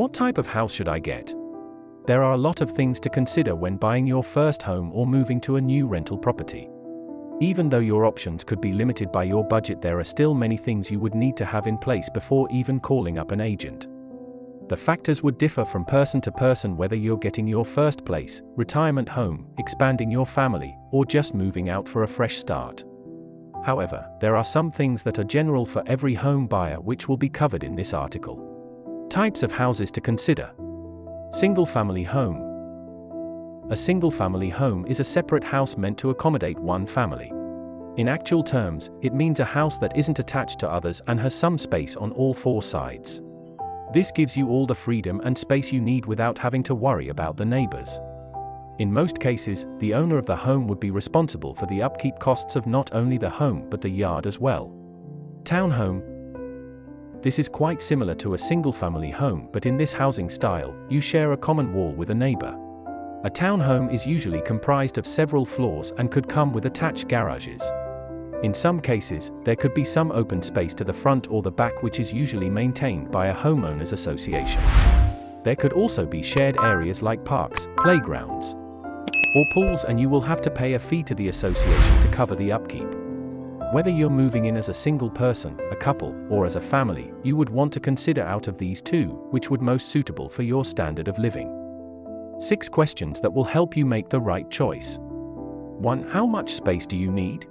What type of house should I get? There are a lot of things to consider when buying your first home or moving to a new rental property. Even though your options could be limited by your budget, there are still many things you would need to have in place before even calling up an agent. The factors would differ from person to person, whether you're getting your first place, retirement home, expanding your family, or just moving out for a fresh start. However, there are some things that are general for every home buyer which will be covered in this article. Types of houses to consider. Single-family home. A single-family home is a separate house meant to accommodate one family. In actual terms, it means a house that isn't attached to others and has some space on all four sides. This gives you all the freedom and space you need without having to worry about the neighbors. In most cases, the owner of the home would be responsible for the upkeep costs of not only the home but the yard as well. Townhome. This is quite similar to a single-family home, but in this housing style, you share a common wall with a neighbor. A townhome is usually comprised of several floors and could come with attached garages. In some cases, there could be some open space to the front or the back, which is usually maintained by a homeowners association. There could also be shared areas like parks, playgrounds, or pools, and you will have to pay a fee to the association to cover the upkeep. Whether you're moving in as a single person, a couple, or as a family, you would want to consider out of these two, which would most suitable for your standard of living. 6 questions that will help you make the right choice. 1. How much space do you need?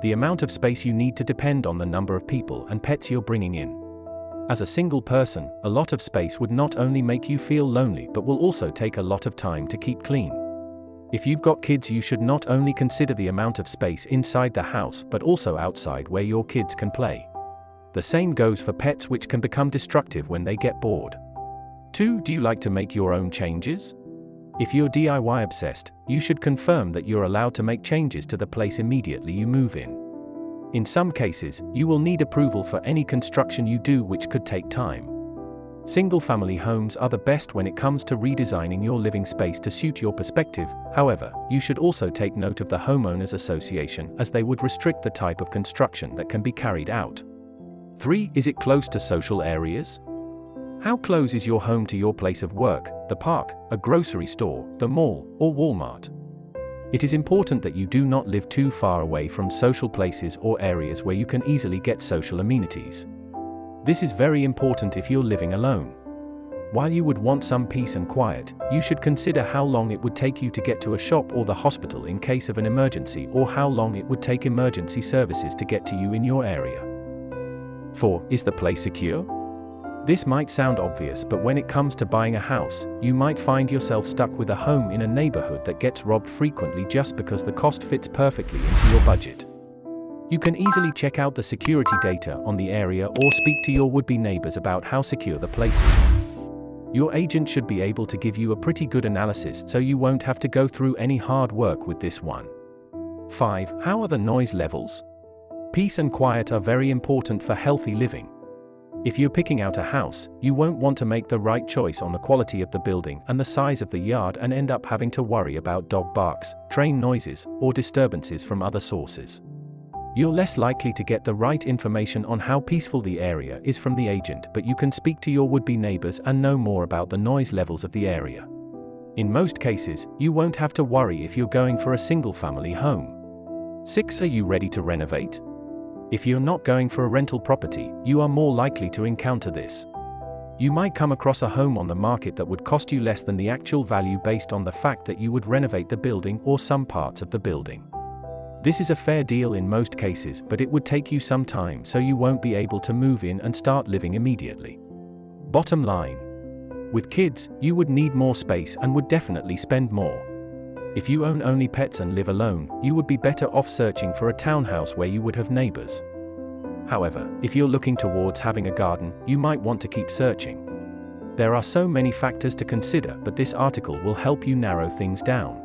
The amount of space you need to depend on the number of people and pets you're bringing in. As a single person, a lot of space would not only make you feel lonely but will also take a lot of time to keep clean. If you've got kids, you should not only consider the amount of space inside the house but also outside where your kids can play. The same goes for pets, which can become destructive when they get bored. 2. Do you like to make your own changes? If you're DIY obsessed, you should confirm that you're allowed to make changes to the place immediately you move in. In some cases, you will need approval for any construction you do, which could take time. Single-family homes are the best when it comes to redesigning your living space to suit your perspective. However, you should also take note of the homeowners association, as they would restrict the type of construction that can be carried out. 3. Is it close to social areas? How close is your home to your place of work, the park, a grocery store, the mall, or Walmart? It is important that you do not live too far away from social places or areas where you can easily get social amenities. This is very important if you're living alone. While you would want some peace and quiet, you should consider how long it would take you to get to a shop or the hospital in case of an emergency, or how long it would take emergency services to get to you in your area. 4. Is the place secure? This might sound obvious, but when it comes to buying a house, you might find yourself stuck with a home in a neighborhood that gets robbed frequently just because the cost fits perfectly into your budget. You can easily check out the security data on the area or speak to your would-be neighbors about how secure the place is. Your agent should be able to give you a pretty good analysis, so you won't have to go through any hard work with this one. 5. How are the noise levels? Peace and quiet are very important for healthy living. If you're picking out a house, you won't want to make the right choice on the quality of the building and the size of the yard and end up having to worry about dog barks, train noises, or disturbances from other sources. You're less likely to get the right information on how peaceful the area is from the agent, but you can speak to your would-be neighbors and know more about the noise levels of the area. In most cases, you won't have to worry if you're going for a single-family home. 6. Are you ready to renovate? If you're not going for a rental property, you are more likely to encounter this. You might come across a home on the market that would cost you less than the actual value based on the fact that you would renovate the building or some parts of the building. This is a fair deal in most cases, but it would take you some time, so you won't be able to move in and start living immediately. Bottom line. With kids, you would need more space and would definitely spend more. If you own only pets and live alone, you would be better off searching for a townhouse where you would have neighbors. However, if you're looking towards having a garden, you might want to keep searching. There are so many factors to consider, but this article will help you narrow things down.